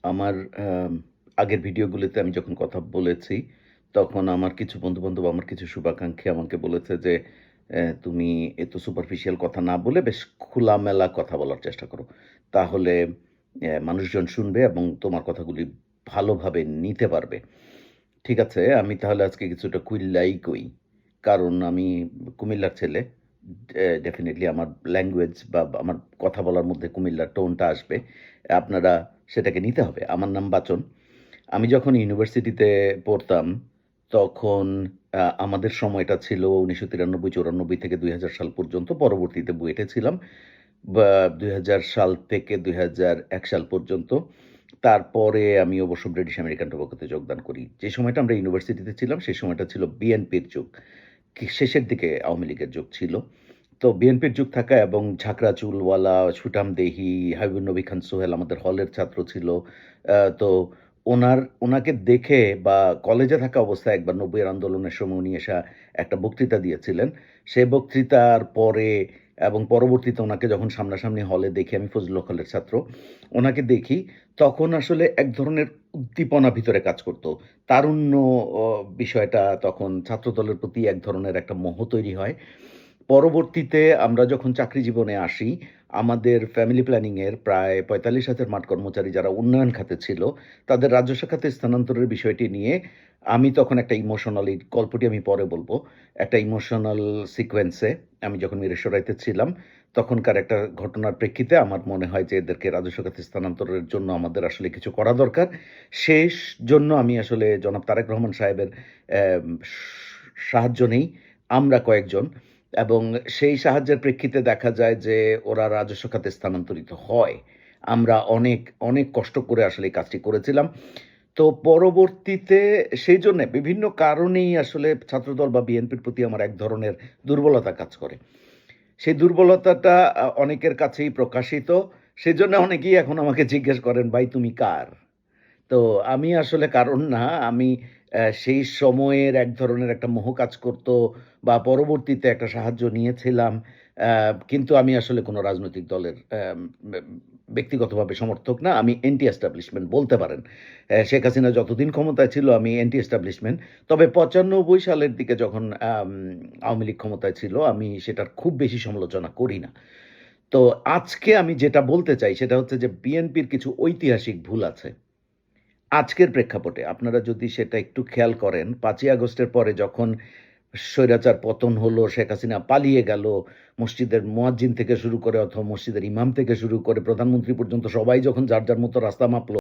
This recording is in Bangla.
আমার আগের ভিডিওগুলোতে আমি যখন কথা বলেছি, তখন আমার কিছু বন্ধু-বান্ধব, আমার কিছু শুভাকাঙ্ক্ষী আমাকে বলেছে যে, তুমি এত সুপারফিশিয়াল কথা না বলে বেশ খোলামেলা কথা বলার চেষ্টা করো। তাহলে মানুষজন শুনবে এবং তোমার কথাগুলি ভালোভাবে নিতে পারবে।" ঠিক আছে, আমি তাহলে আজকে কিছুটা কুইল্লাই কই। কারণ আমি কুমিল্লার ছেলে। ডেফিনিটলি আমার ল্যাঙ্গুয়েজ বা আমার কথা বলার মধ্যে কুমিল্লার টোনটা আসবে। আপনারা সেটাকে নিতে হবে। আমার নাম বাচন। আমি যখন ইউনিভার্সিটিতে পড়তাম, তখন আমাদের সময়টা ছিল ১৯৯৩-৯৪ থেকে ২০০০ সাল পর্যন্ত। পরবর্তীতে বুয়েটে ছিলাম। বা ২০০০ সাল থেকে ২০০১ সাল পর্যন্ত। তারপরে আমি অবশ্য ব্রিটিশ আমেরিকান টোবাকোতে যোগদান করি। যে সময়টা আমরা ইউনিভার্সিটিতে ছিলাম, সেই সময়টা ছিল বিএনপির যুগ। শেষের দিকে আওয়ামী লীগের যুগ ছিল। তো বিএনপির যুগ থাকা এবং ঝাঁকড়া চুলওয়ালা, সুঠামদেহী হাবিবুর নবী খান সোহেল আমাদের হলের ছাত্র ছিল। তো উনাকে দেখে বা কলেজে থাকা অবস্থায় একবার ৯০ এর আন্দোলনের সময় উনি একটা বক্তৃতা দিয়েছিলেন। সেই বক্তৃতার পরে এবং পরবর্তীতে উনাকে যখন সামনাসামনি হলে দেখি, আমি ফজলুল হক হলের ছাত্র। উনাকে দেখি, তখন আসলে এক ধরনের উদ্দীপনা ভিতরে কাজ করত। তারুণ্য অ বিষয়টা তখন ছাত্রদলের প্রতি এক ধরনের একটা মোহ তৈরি হয়। পরবর্তীতে আমরা যখন চাকরি জীবনে আসি, আমাদের ফ্যামিলি প্ল্যানিং এর প্রায় ৪৫,০০০ মাঠ কর্মচারী যারা উন্নয়ন খাতে ছিল, তাদের রাজস্ব খাতে স্থানান্তরের বিষয়টি নিয়ে আমি তখন একটা ইমোশনাল, এই গল্পটি আমি পরে বলব। একটা ইমোশনাল সিকোয়েন্স এ আমি যখন মিরসরাইতে ছিলাম, তখনকার একটা ঘটনার প্রেক্ষিতে আমার মনে হয় যে এদেরকে রাজস্ব খাতে স্থানান্তরের জন্য আমাদের আসলে কিছু করা দরকার। শেষ জন্য আমি আসলে জনাব তারেক রহমান সাহেবের অ্যাম সাহায্য নেই। আমরা কয়েকজন। এবং সেই সাহায্যের প্রেক্ষিতে দেখা যায় যে ওরা রাজস্ব খাতে স্থানান্তরিত হয়। আমরা অনেক, অনেক কষ্ট করে আসলে এই কাজটি করেছিলাম। তো পরবর্তীতে সেইজন্যে বিভিন্ন কারণেই আসলে ছাত্রদল বা বিএনপির প্রতি আমার এক ধরনের দুর্বলতা কাজ করে। সেই দুর্বলতাটা অনেকের কাছেই প্রকাশিত। সেজন্য অনেকেই এখন আমাকে জিজ্ঞেস করেন, "ভাই তুমি কার?" তো আমি আসলে কারণ না। আমি সেই সময়ের এক ধরনের একটা মোহ কাজ করত বা পরবর্তীতে একটা সাহায্য নিয়েছিলাম। কিন্তু আমি আসলে কোন রাজনৈতিক দলের ব্যক্তিগতভাবে সমর্থক না। আমি এন্টি এস্টাবলিশমেন্ট বলতে পারেন। শেখ হাসিনা যতদিন ক্ষমতায় ছিল আমি এন্টি এস্টাবলিশমেন্ট। তবে ৯৫ সালের দিকে যখন আওয়ামী লীগ ক্ষমতায় ছিল আমি সেটার খুব বেশি সমালোচনা করি না। তো আজকে আমি যেটা বলতে চাই সেটা হচ্ছে যে বিএনপির কিছু ঐতিহাসিক ভুল আছে। আজকের প্রেক্ষাপটে আপনারা যদি সেটা একটু খেয়াল করেন, ৫ই আগস্টের পরে যখন স্বৈরাচার পতন হলো, শেখ হাসিনা পালিয়ে গেল, মসজিদের মুয়াজ্জিন থেকে শুরু করে অথবা মসজিদের ইমাম থেকে শুরু করে প্রধানমন্ত্রী পর্যন্ত সবাই যখন যার মতো রাস্তা মাপল